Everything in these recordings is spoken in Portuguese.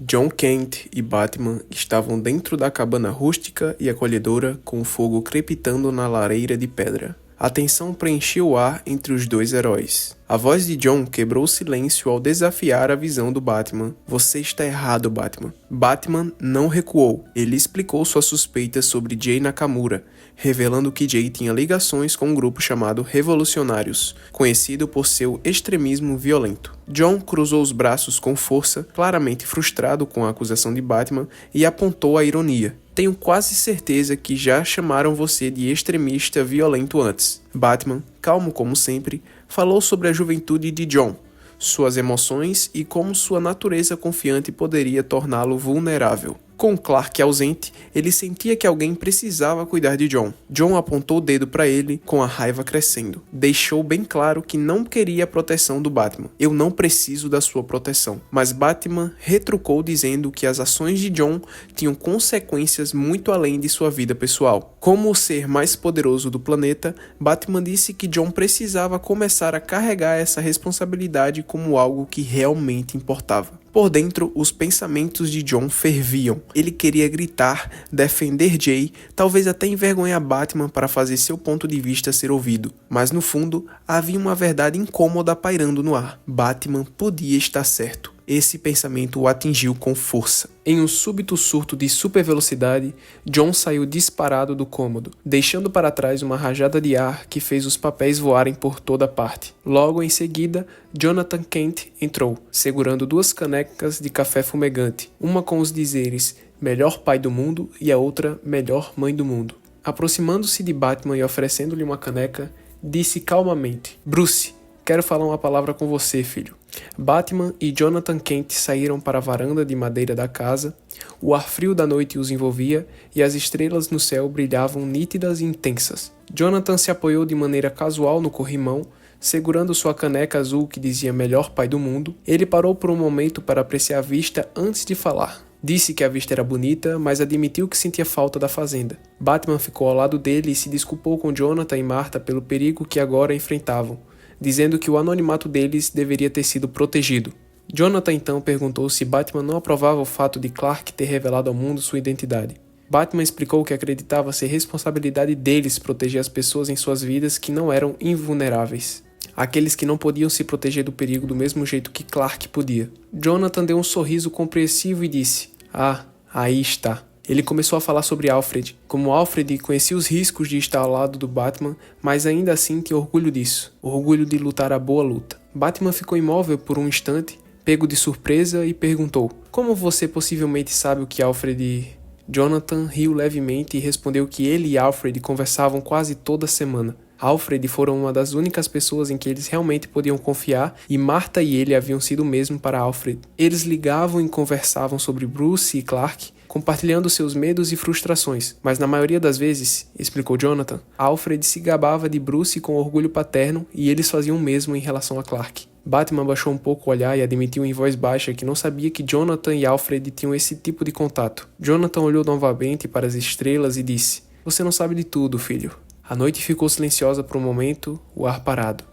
Jon Kent e Batman estavam dentro da cabana rústica e acolhedora com o fogo crepitando na lareira de pedra. A tensão preencheu o ar entre os dois heróis. A voz de Jon quebrou o silêncio ao desafiar a visão do Batman. Você está errado, Batman. Batman não recuou. Ele explicou suas suspeitas sobre Jay Nakamura, revelando que Jay tinha ligações com um grupo chamado Revolucionários, conhecido por seu extremismo violento. Jon cruzou os braços com força, claramente frustrado com a acusação de Batman, e apontou a ironia. Tenho quase certeza que já chamaram você de extremista violento antes. Batman, calmo como sempre, falou sobre a juventude de Jon, suas emoções e como sua natureza confiante poderia torná-lo vulnerável. Com Clark ausente, ele sentia que alguém precisava cuidar de Jon. Jon apontou o dedo para ele, com a raiva crescendo. Deixou bem claro que não queria a proteção do Batman. Eu não preciso da sua proteção. Mas Batman retrucou dizendo que as ações de Jon tinham consequências muito além de sua vida pessoal. Como o ser mais poderoso do planeta, Batman disse que Jon precisava começar a carregar essa responsabilidade como algo que realmente importava. Por dentro, os pensamentos de Jon ferviam. Ele queria gritar, defender Jay, talvez até envergonhar Batman para fazer seu ponto de vista ser ouvido. Mas no fundo, havia uma verdade incômoda pairando no ar. Batman podia estar certo. Esse pensamento o atingiu com força. Em um súbito surto de supervelocidade, Jon saiu disparado do cômodo, deixando para trás uma rajada de ar que fez os papéis voarem por toda parte. Logo em seguida, Jonathan Kent entrou, segurando 2 canecas de café fumegante, uma com os dizeres "Melhor pai do mundo" e a outra "Melhor mãe do mundo". Aproximando-se de Batman e oferecendo-lhe uma caneca, disse calmamente: "Bruce, quero falar uma palavra com você, filho." Batman e Jonathan Kent saíram para a varanda de madeira da casa. O ar frio da noite os envolvia e as estrelas no céu brilhavam nítidas e intensas. Jonathan se apoiou de maneira casual no corrimão, segurando sua caneca azul que dizia "Melhor pai do mundo". Ele parou por um momento para apreciar a vista antes de falar. Disse que a vista era bonita, mas admitiu que sentia falta da fazenda. Batman ficou ao lado dele e se desculpou com Jonathan e Martha pelo perigo que agora enfrentavam, dizendo que o anonimato deles deveria ter sido protegido. Jonathan então perguntou se Batman não aprovava o fato de Clark ter revelado ao mundo sua identidade. Batman explicou que acreditava ser responsabilidade deles proteger as pessoas em suas vidas que não eram invulneráveis, aqueles que não podiam se proteger do perigo do mesmo jeito que Clark podia. Jonathan deu um sorriso compreensivo e disse: "Ah, aí está." Ele começou a falar sobre Alfred, como Alfred conhecia os riscos de estar ao lado do Batman, mas ainda assim tinha orgulho disso, orgulho de lutar a boa luta. Batman ficou imóvel por um instante, pego de surpresa, e perguntou: "Como você possivelmente sabe o que Alfred..." Jonathan riu levemente e respondeu que ele e Alfred conversavam quase toda semana. Alfred foram uma das únicas pessoas em que eles realmente podiam confiar, e Martha e ele haviam sido o mesmo para Alfred. Eles ligavam e conversavam sobre Bruce e Clark, compartilhando seus medos e frustrações, mas na maioria das vezes, explicou Jonathan, Alfred se gabava de Bruce com orgulho paterno e eles faziam o mesmo em relação a Clark. Batman baixou um pouco o olhar e admitiu em voz baixa que não sabia que Jonathan e Alfred tinham esse tipo de contato. Jonathan olhou novamente para as estrelas e disse: "Você não sabe de tudo, filho." A noite ficou silenciosa por um momento, o ar parado.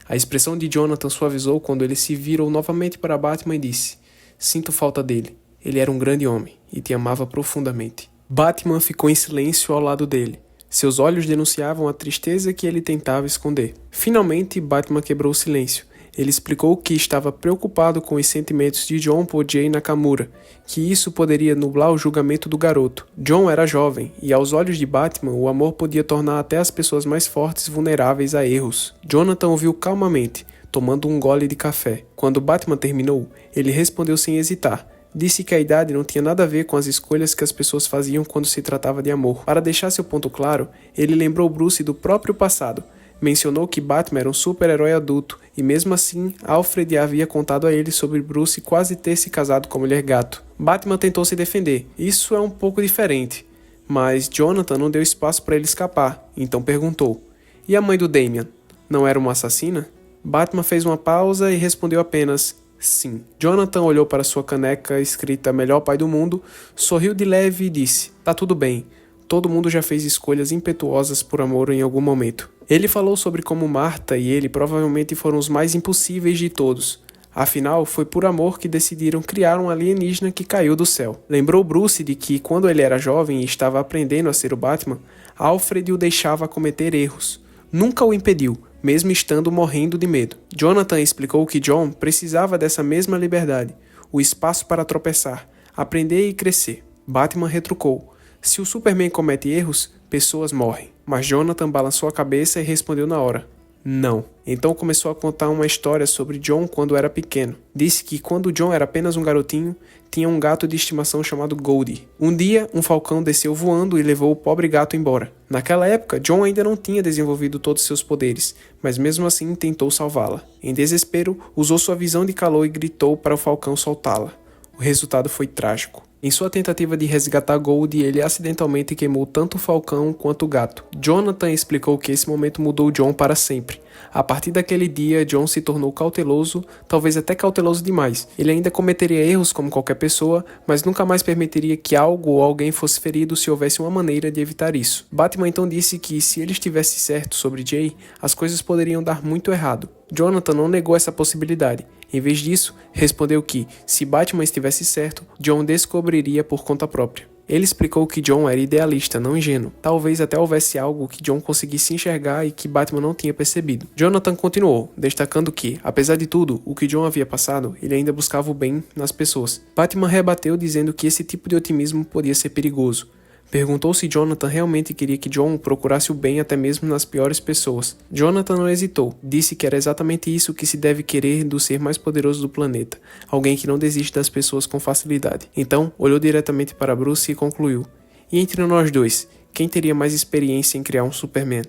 A expressão de Jonathan suavizou quando ele se virou novamente para Batman e disse: "Sinto falta dele. Ele era um grande homem e te amava profundamente." Batman ficou em silêncio ao lado dele. Seus olhos denunciavam a tristeza que ele tentava esconder. Finalmente, Batman quebrou o silêncio. Ele explicou que estava preocupado com os sentimentos de Jon por Jay Nakamura, que isso poderia nublar o julgamento do garoto. Jon era jovem, e aos olhos de Batman, o amor podia tornar até as pessoas mais fortes vulneráveis a erros. Jonathan ouviu calmamente, tomando um gole de café. Quando Batman terminou, ele respondeu sem hesitar. Disse que a idade não tinha nada a ver com as escolhas que as pessoas faziam quando se tratava de amor. Para deixar seu ponto claro, ele lembrou Bruce do próprio passado. Mencionou que Batman era um super-herói adulto, e mesmo assim, Alfred havia contado a ele sobre Bruce quase ter se casado com a mulher gato. Batman tentou se defender. Isso é um pouco diferente. Mas Jonathan não deu espaço para ele escapar, então perguntou: "E a mãe do Damian? Não era uma assassina?" Batman fez uma pausa e respondeu apenas: "Sim." Jonathan olhou para sua caneca escrita "Melhor pai do mundo", sorriu de leve e disse: "Tá tudo bem. Todo mundo já fez escolhas impetuosas por amor em algum momento." Ele falou sobre como Martha e ele provavelmente foram os mais impossíveis de todos. Afinal, foi por amor que decidiram criar um alienígena que caiu do céu. Lembrou Bruce de que, quando ele era jovem e estava aprendendo a ser o Batman, Alfred o deixava cometer erros. Nunca o impediu, mesmo estando morrendo de medo. Jonathan explicou que John precisava dessa mesma liberdade, o espaço para tropeçar, aprender e crescer. Batman retrucou: se o Superman comete erros, pessoas morrem. Mas Jonathan balançou a cabeça e respondeu na hora: não. Então começou a contar uma história sobre John quando era pequeno. Disse que quando John era apenas um garotinho, tinha um gato de estimação chamado Goldie. Um dia, um falcão desceu voando e levou o pobre gato embora. Naquela época, John ainda não tinha desenvolvido todos seus poderes, mas mesmo assim tentou salvá-la. Em desespero, usou sua visão de calor e gritou para o falcão soltá-la. O resultado foi trágico. Em sua tentativa de resgatar Goldie, ele acidentalmente queimou tanto o falcão quanto o gato. Jonathan explicou que esse momento mudou John para sempre. A partir daquele dia, John se tornou cauteloso, talvez até cauteloso demais. Ele ainda cometeria erros como qualquer pessoa, mas nunca mais permitiria que algo ou alguém fosse ferido se houvesse uma maneira de evitar isso. Batman então disse que se ele estivesse certo sobre Jay, as coisas poderiam dar muito errado. Jonathan não negou essa possibilidade. Em vez disso, respondeu que, se Batman estivesse certo, John descobriria por conta própria. Ele explicou que John era idealista, não ingênuo. Talvez até houvesse algo que John conseguisse enxergar e que Batman não tinha percebido. Jonathan continuou, destacando que, apesar de tudo, o que John havia passado, ele ainda buscava o bem nas pessoas. Batman rebateu dizendo que esse tipo de otimismo podia ser perigoso. Perguntou se Jonathan realmente queria que John procurasse o bem até mesmo nas piores pessoas. Jonathan não hesitou. Disse que era exatamente isso que se deve querer do ser mais poderoso do planeta. Alguém que não desiste das pessoas com facilidade. Então, olhou diretamente para Bruce e concluiu: e entre nós dois, quem teria mais experiência em criar um Superman?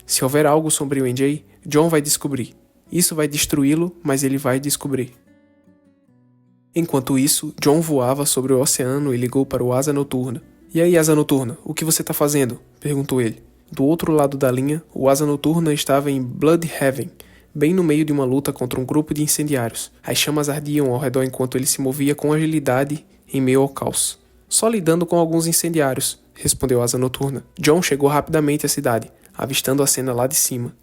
Se houver algo sombrio em Jay, John vai descobrir. Isso vai destruí-lo, mas ele vai descobrir. Enquanto isso, John voava sobre o oceano e ligou para o Asa Noturna. E aí, Asa Noturna, o que você tá fazendo? Perguntou ele. Do outro lado da linha, o Asa Noturna estava em Bloodhaven, bem no meio de uma luta contra um grupo de incendiários. As chamas ardiam ao redor enquanto ele se movia com agilidade em meio ao caos. Só lidando com alguns incendiários, respondeu Asa Noturna. John chegou rapidamente à cidade, avistando a cena lá de cima.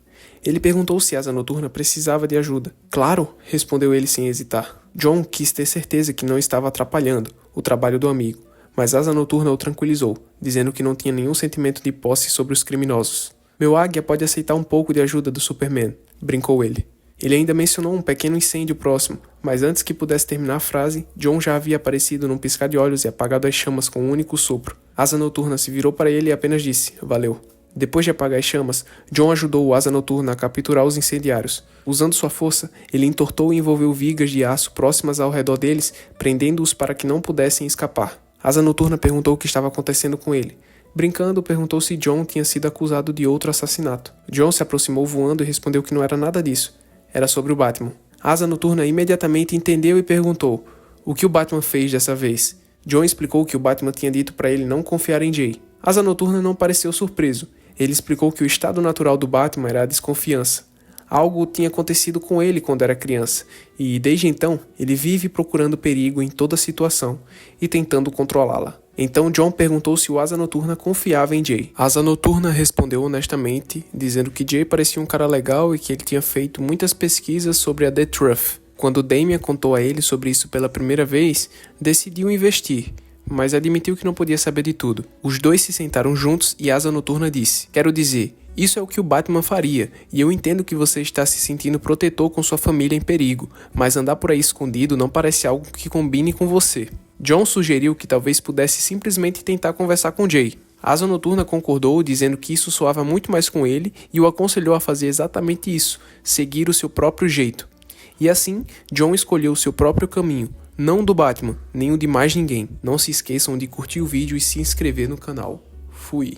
Ele perguntou se Asa Noturna precisava de ajuda. Claro, respondeu ele sem hesitar. John quis ter certeza que não estava atrapalhando o trabalho do amigo. Mas Asa Noturna o tranquilizou, dizendo que não tinha nenhum sentimento de posse sobre os criminosos. Meu águia pode aceitar um pouco de ajuda do Superman, brincou ele. Ele ainda mencionou um pequeno incêndio próximo, mas antes que pudesse terminar a frase, John já havia aparecido num piscar de olhos e apagado as chamas com um único sopro. Asa Noturna se virou para ele e apenas disse: valeu. Depois de apagar as chamas, John ajudou o Asa Noturna a capturar os incendiários. Usando sua força, ele entortou e envolveu vigas de aço próximas ao redor deles, prendendo-os para que não pudessem escapar. Asa Noturna perguntou o que estava acontecendo com ele. Brincando, perguntou se John tinha sido acusado de outro assassinato. John se aproximou voando e respondeu que não era nada disso. Era sobre o Batman. Asa Noturna imediatamente entendeu e perguntou: o que o Batman fez dessa vez? John explicou que o Batman tinha dito para ele não confiar em Jay. Asa Noturna não pareceu surpreso. Ele explicou que o estado natural do Batman era a desconfiança. Algo tinha acontecido com ele quando era criança, e desde então ele vive procurando perigo em toda situação e tentando controlá-la. Então John perguntou se o Asa Noturna confiava em Jay. Asa Noturna respondeu honestamente, dizendo que Jay parecia um cara legal e que ele tinha feito muitas pesquisas sobre a The Truth. Quando Damian contou a ele sobre isso pela primeira vez, decidiu investir, mas admitiu que não podia saber de tudo. Os dois se sentaram juntos e Asa Noturna disse: quero dizer, isso é o que o Batman faria, e eu entendo que você está se sentindo protetor com sua família em perigo, mas andar por aí escondido não parece algo que combine com você. John sugeriu que talvez pudesse simplesmente tentar conversar com Jay. Asa Noturna concordou, dizendo que isso soava muito mais com ele e o aconselhou a fazer exatamente isso, seguir o seu próprio jeito. E assim, John escolheu o seu próprio caminho, não do Batman, nem o de mais ninguém. Não se esqueçam de curtir o vídeo e se inscrever no canal. Fui.